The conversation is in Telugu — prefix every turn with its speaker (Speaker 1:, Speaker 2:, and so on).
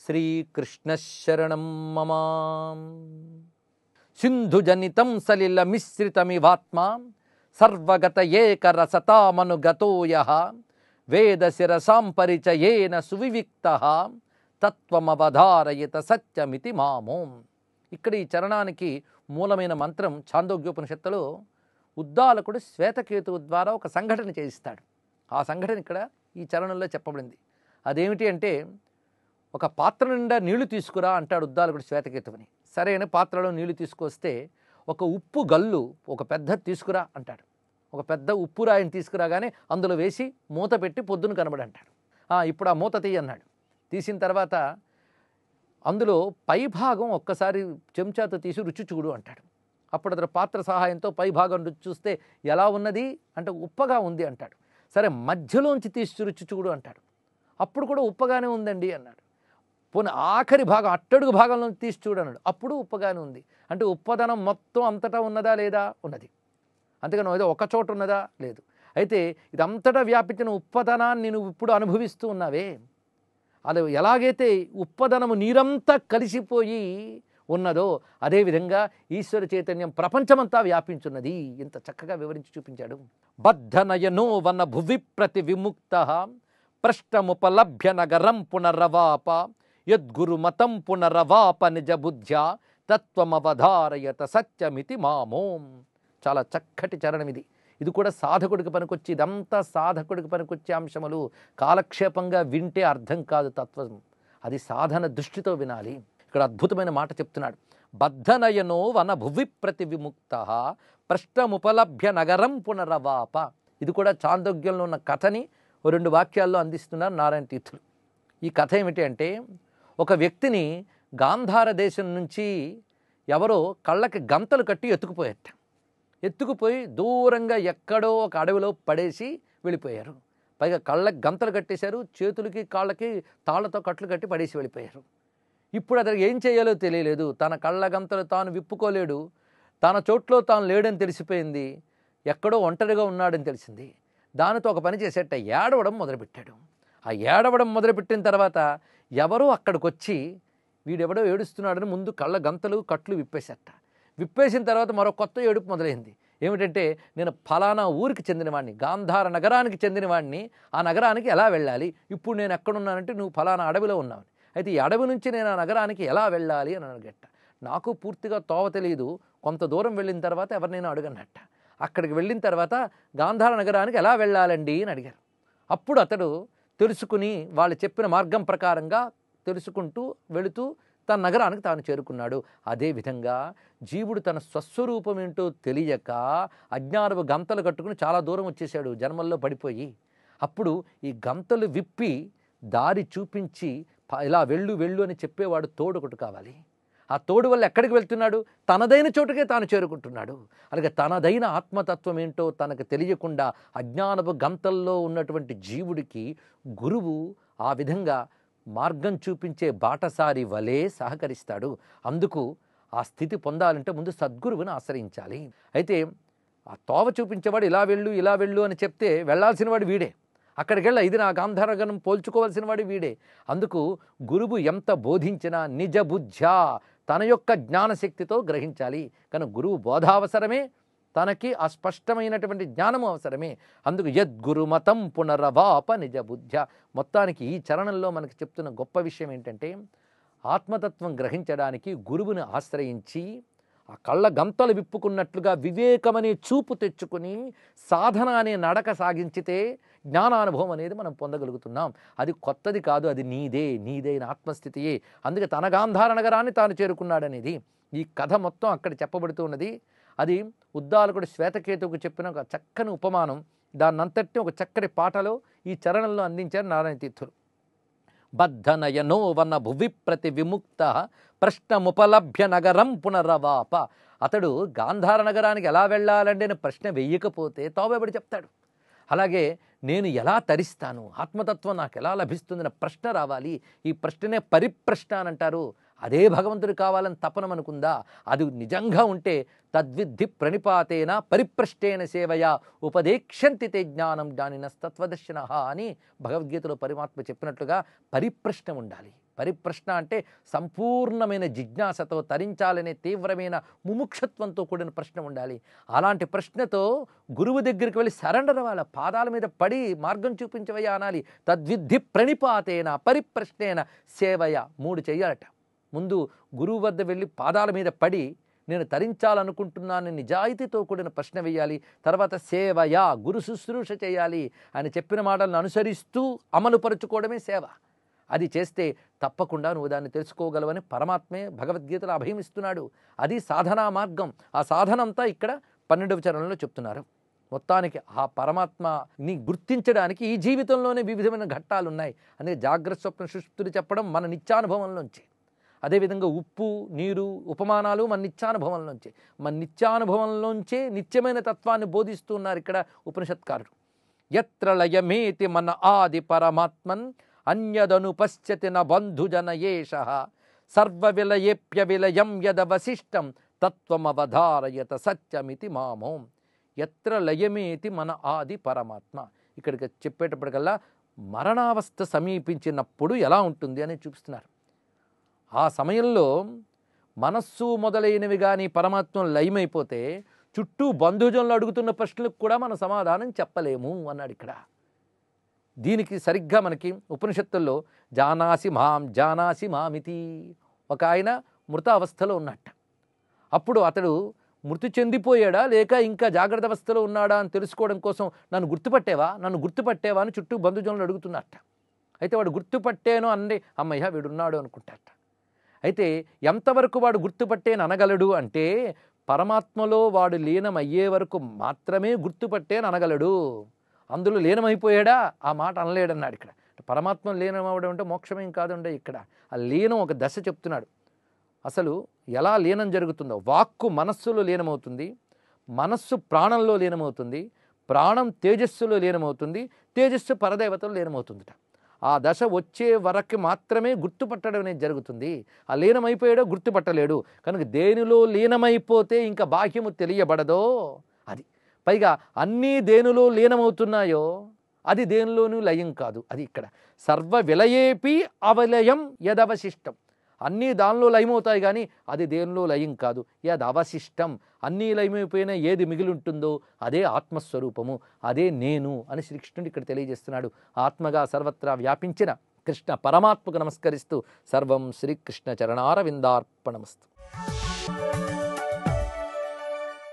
Speaker 1: శ్రీకృష్ణశరణం మమ. సింధుజనితం సలిల మిశ్రితమివాత్మా సర్వగత ఏకరసతామనుగతో యః వేదశిరసాం పరిచయేన సువివిక్తః తత్వమవధారయత సత్యమితి మామోం. ఇక్కడ ఈ చరణానికి మూలమైన మంత్రం ఛాందోగ్యోపనిషత్తులో ఉద్దాలకుడు శ్వేతకేతువు ద్వారా ఒక సంఘటన చేయిస్తాడు. ఆ సంఘటన ఇక్కడ ఈ చరణంలో చెప్పబడింది. అదేమిటి అంటే, ఒక పాత్ర నిండా నీళ్లు తీసుకురా అంటాడు ఉద్దాలకుడు శ్వేతకేతువుని. సరైన పాత్రలో నీళ్లు తీసుకొస్తే ఒక ఉప్పు గల్లు ఒక పెద్ద తీసుకురా అంటాడు. ఒక పెద్ద ఉప్పు రాయిని తీసుకురాగానే అందులో వేసి మూత పెట్టి పొద్దున కనబడి అంటాడు. ఇప్పుడు ఆ మూత తీయి అన్నాడు. తీసిన తర్వాత అందులో పై భాగం ఒక్కసారి చెంచాతో తీసి రుచి చూడు అంటాడు. అప్పుడు అతను పాత్ర సహాయంతో పై భాగం రుచి చూస్తే ఎలా ఉన్నది అంటే ఉప్పగా ఉంది అంటాడు. సరే మధ్యలోంచి తీసి రుచి చూడు అంటాడు. అప్పుడు కూడా ఉప్పగానే ఉందండి అన్నాడు. పోనీ ఆఖరి భాగం అట్టడుగు భాగంలో తీసి చూడన్నాడు. అప్పుడు ఉప్పగానే ఉంది. అంటే ఉప్పదనం మొత్తం అంతటా ఉన్నదా లేదా? ఉన్నది. అంతేగాని ఏదో ఒక చోట ఉన్నదా? లేదు. అయితే ఇదంతటా వ్యాపించిన ఉప్పదనాన్ని నువ్వు ఇప్పుడు అనుభవిస్తూ ఉన్నావే, అది ఎలాగైతే ఉప్పదనము నీరంతా కలిసిపోయి ఉన్నదో అదేవిధంగా ఈశ్వర చైతన్యం ప్రపంచమంతా వ్యాపించున్నది. ఇంత చక్కగా వివరించి చూపించాడు. బద్ధనయనో వన భువి ప్రతి విముక్త ప్రష్టముపలభ్య నగరం పునరవాప యద్గురుమతం పునరవాప నిజ బుద్ధ్యా తత్వమవధారయత సత్యమితి మామోం. చాలా చక్కటి చరణం ఇది. ఇది కూడా సాధకుడికి పనికొచ్చి, ఇదంతా సాధకుడికి పనికొచ్చే అంశములు. కాలక్షేపంగా వింటే అర్థం కాదు తత్వం. అది సాధన దృష్టితో వినాలి. ఇక్కడ అద్భుతమైన మాట చెప్తున్నాడు. బద్ధనయనో వన భువి ప్రతి విముక్త ప్రష్టముపలభ్య నగరం పునరవాప. ఇది కూడా చాందోగ్యంలో ఉన్న కథని 2 వాక్యాల్లో అందిస్తున్నారు నారాయణ తీర్థులు. ఈ కథ ఏమిటి అంటే, ఒక వ్యక్తిని గాంధార దేశం నుంచి ఎవరో కళ్ళకి గంతలు కట్టి ఎత్తుకుపోయి దూరంగా ఎక్కడో ఒక అడవిలో పడేసి వెళ్ళిపోయారు. పైగా కళ్ళకి గంతలు కట్టేశారు, చేతులకి కాళ్ళకి తాళ్లతో కట్లు కట్టి పడేసి వెళ్ళిపోయారు. ఇప్పుడు అతనికి ఏం చేయాలో తెలియలేదు. తన కళ్ళ గంతలు తాను విప్పుకోలేడు. తన చోట్లో తాను లేడని తెలిసిపోయింది. ఎక్కడో ఒంటరిగా ఉన్నాడని తెలిసింది. దానితో ఒక పని చేసేట ఏడవడం మొదలుపెట్టాడు. ఆ ఏడవడం మొదలుపెట్టిన తర్వాత ఎవరో అక్కడికి వచ్చి వీడెవడో ఏడుస్తున్నాడని ముందు కళ్ళ గంతలు కట్లు విప్పేసిన తర్వాత మరో కొత్త ఏడుపు మొదలైంది. ఏమిటంటే, నేను ఫలానా ఊరికి చెందినవాడిని, గాంధార నగరానికి చెందినవాడిని. ఆ నగరానికి ఎలా వెళ్ళాలి? ఇప్పుడు నేను ఎక్కడున్నానంటే నువ్వు ఫలానా అడవిలో ఉన్నావు. అయితే ఈ అడవి నుంచి నేను ఆ నగరానికి ఎలా వెళ్ళాలి అని అడిగట్ట. నాకు పూర్తిగా తోవ తెలియదు. కొంత దూరం వెళ్ళిన తర్వాత ఎవరినైనా అడుగన్నట్ట. అక్కడికి వెళ్ళిన తర్వాత గాంధార నగరానికి ఎలా వెళ్ళాలండి అని అడిగారు. అప్పుడు అతడు తెలుసుకుని వాళ్ళు చెప్పిన మార్గం ప్రకారంగా తెలుసుకుంటూ వెళుతూ తన నగరానికి తాను చేరుకున్నాడు. అదేవిధంగా జీవుడు తన స్వస్వరూపం ఏంటో తెలియక అజ్ఞానపు గంతలు కట్టుకుని చాలా దూరం వచ్చేసాడు జన్మల్లో పడిపోయి. అప్పుడు ఈ గంతలు విప్పి దారి చూపించి ఇలా వెళ్ళు అని చెప్పేవాడు తోడు ఒకటి కావాలి. ఆ తోడు వల్ల ఎక్కడికి వెళ్తున్నాడు? తనదైన చోటుకే తాను చేరుకుంటున్నాడు. అలాగే తనదైన ఆత్మతత్వం ఏంటో తనకు తెలియకుండా అజ్ఞానపు గంతల్లో ఉన్నటువంటి జీవుడికి గురువు ఆ విధంగా మార్గం చూపించే బాటసారి వలే సహకరిస్తాడు. అందుకు ఆ స్థితి పొందాలంటే ముందు సద్గురువుని ఆశ్రయించాలి. అయితే ఆ తోవ చూపించేవాడు ఇలా వెళ్ళు అని చెప్తే వెళ్ళాల్సిన వాడు వీడే. అక్కడికి వెళ్ళి ఇది నా గాంధారగణం పోల్చుకోవాల్సిన వాడు వీడే. అందుకు గురువు ఎంత బోధించినా నిజ బుద్ధ్యా తన యొక్క జ్ఞానశక్తితో గ్రహించాలి. కానీ గురువు బోధ అవసరమే, తనకి ఆ స్పష్టమైనటువంటి జ్ఞానము అవసరమే. అందుకు యద్గురుమతం పునరవాప నిజ బుద్ధ్య. మొత్తానికి ఈ చరణంలో మనకి చెప్తున్న గొప్ప విషయం ఏంటంటే, ఆత్మతత్వం గ్రహించడానికి గురువుని ఆశ్రయించి ఆ కళ్ళ గంతలు విప్పుకున్నట్లుగా వివేకమనే చూపు తెచ్చుకుని సాధన అనే నడక సాగించితే జ్ఞానానుభవం అనేది మనం పొందగలుగుతున్నాం. అది కొత్తది కాదు, అది నీదైన ఆత్మస్థితియే. అందుకే తన గాంధార నగరాన్ని తాను చేరుకున్నాడనేది ఈ కథ మొత్తం అక్కడ చెప్పబడుతూ ఉన్నది. అది ఉద్దాలకుడు శ్వేతకేతువుకు చెప్పిన ఒక చక్కని ఉపమానం. దాన్నంతటిని ఒక చక్కటి పాటలో ఈ చరణంలో అందించారు నారాయణ తీర్థులు. బద్ధనయనో వన భువి ప్రతి విముక్త ప్రశ్నముపలభ్య నగరం పునరవాప. అతడు గాంధార నగరానికి ఎలా వెళ్ళాలండి అని ప్రశ్న వెయ్యకపోతే తోబెబడి చెప్తాడు. అలాగే నేను ఎలా తరిస్తాను, ఆత్మతత్వం నాకు ఎలా లభిస్తుందన్న ప్రశ్న రావాలి. ఈ ప్రశ్ననే పరిప్రశ్న అని అంటారు. అదే భగవంతుడు కావాలని తపన మనకుందా? అది నిజంగా ఉంటే తద్విద్ధి ప్రణిపాతేన పరిప్రష్టేన సేవయా ఉపదేక్షంతి తే జ్ఞానం జ్ఞానినస్తత్వదర్శినః అని భగవద్గీతలో పరమాత్మ చెప్పినట్లుగా పరిప్రశ్న ఉండాలి. పరిప్రశ్న అంటే సంపూర్ణమైన జిజ్ఞాసతో తరించాలనే తీవ్రమైన ముముక్షత్వంతో కూడిన ప్రశ్న ఉండాలి. అలాంటి ప్రశ్నతో గురువు దగ్గరికి వెళ్ళి సరెండర్ వాళ్ళ పాదాల మీద పడి మార్గం చూపించవయ్యా అనాలి. తద్విద్ధి ప్రణిపాతేన పరిప్రశ్నేన సేవయ 3 చెయ్యాలట. ముందు గురువు వద్ద వెళ్ళి పాదాల మీద పడి నేను తరించాలనుకుంటున్నాను నిజాయితీతో కూడిన ప్రశ్న వేయాలి. తర్వాత సేవయా గురు శుశ్రూష చేయాలి. ఆయన చెప్పిన మాటలను అనుసరిస్తూ అమలు పరుచుకోవడమే సేవ. అది చేస్తే తప్పకుండా నువ్వు దాన్ని తెలుసుకోగలవని పరమాత్మే భగవద్గీతలో అభయం ఇస్తున్నాడు. అది సాధనా మార్గం. ఆ సాధనంతా ఇక్కడ 12వ చరణంలో చెప్తున్నారు. మొత్తానికి ఆ పరమాత్మని గుర్తించడానికి ఈ జీవితంలోనే వివిధమైన ఘట్టాలు ఉన్నాయి. అందుకే జాగ్రత్త స్వప్న సుషుప్తులు చెప్పడం మన నిత్యానుభవంలోంచి, అదేవిధంగా ఉప్పు నీరు ఉపమానాలు మన నిత్యానుభవంలోంచి, మన నిత్యానుభవంలోంచే నిత్యమైన తత్వాన్ని బోధిస్తున్నారు ఇక్కడ ఉపనిషత్కారుడు. యత్ర లయమేతి మన ఆది పరమాత్మన్ అన్యదను పశ్యతి న బంధుజన ఏషః సర్వ విలయేప్య విలయం యదవశిష్టం తత్వమవధారయత సత్యమితి మామోం. యత్ర లయమేతి మన ఆది పరమాత్మ. ఇక్కడికి చెప్పేటప్పటికల్లా మరణావస్థ సమీపించినప్పుడు ఎలా ఉంటుంది అని చూపిస్తున్నారు. ఆ సమయంలో మనస్సు మొదలైనవి కానీ పరమాత్మ లయమైపోతే చుట్టూ బంధుజనులు అడుగుతున్న ప్రశ్నలకు కూడా మనం సమాధానం చెప్పలేము అన్నాడు ఇక్కడ. దీనికి సరిగ్గా మనకి ఉపనిషత్తుల్లో జానాసి మామితి, ఒక ఆయన మృత అవస్థలో ఉన్నట్ట. అప్పుడు అతడు మృతి చెందిపోయాడా లేక ఇంకా జాగ్రత్త అవస్థలో ఉన్నాడా అని తెలుసుకోవడం కోసం నన్ను గుర్తుపట్టేవా అని చుట్టూ బంధుజనులు అడుగుతున్నట్ట. అయితే వాడు గుర్తుపట్టాను అంటే అమ్మయ్య వీడున్నాడు అనుకుంటాట. అయితే ఎంతవరకు వాడు గుర్తుపట్టేను అనగలడు అంటే పరమాత్మలో వాడు లీనమయ్యే వరకు మాత్రమే గుర్తుపట్టేను అనగలడు. అందులో లీనమైపోయాడా ఆ మాట అనలేడన్నాడు ఇక్కడ. పరమాత్మ లీనమవడం అంటే మోక్షమేం కాదండి. ఇక్కడ ఆ లీనం ఒక దశ చెప్తున్నాడు. అసలు ఎలా లీనం జరుగుతుందో, వాక్కు మనస్సులో లీనమవుతుంది, మనస్సు ప్రాణంలో లీనమవుతుంది, ప్రాణం తేజస్సులో లీనమవుతుంది, తేజస్సు పరదేవతలో లీనమవుతుందిట. ఆ దశ వచ్చే వరకు మాత్రమే గుర్తుపట్టడం అనేది జరుగుతుంది. ఆ లీనమైపోయాడో గుర్తుపట్టలేడు. కనుక దేనిలో లీనమైపోతే ఇంకా బాహ్యము తెలియబడదో అది. పైగా అన్నీ దేనిలో లీనమవుతున్నాయో అది దేనిలోనూ లయం కాదు. అది ఇక్కడ సర్వ విలయేపి అవలయం యదవశిష్టం. అన్నీ దానిలో లయమవుతాయి కానీ అది దేనిలో లయం కాదు. యదవశిష్టం, అన్నీ లయమైపోయినా ఏది మిగిలి ఉంటుందో అదే ఆత్మస్వరూపము, అదే నేను అని శ్రీకృష్ణుడు ఇక్కడ తెలియజేస్తున్నాడు. ఆత్మగా సర్వత్రా వ్యాపించిన కృష్ణ పరమాత్మకు నమస్కరిస్తూ సర్వం శ్రీకృష్ణ చరణారవిందార్పణమస్తు.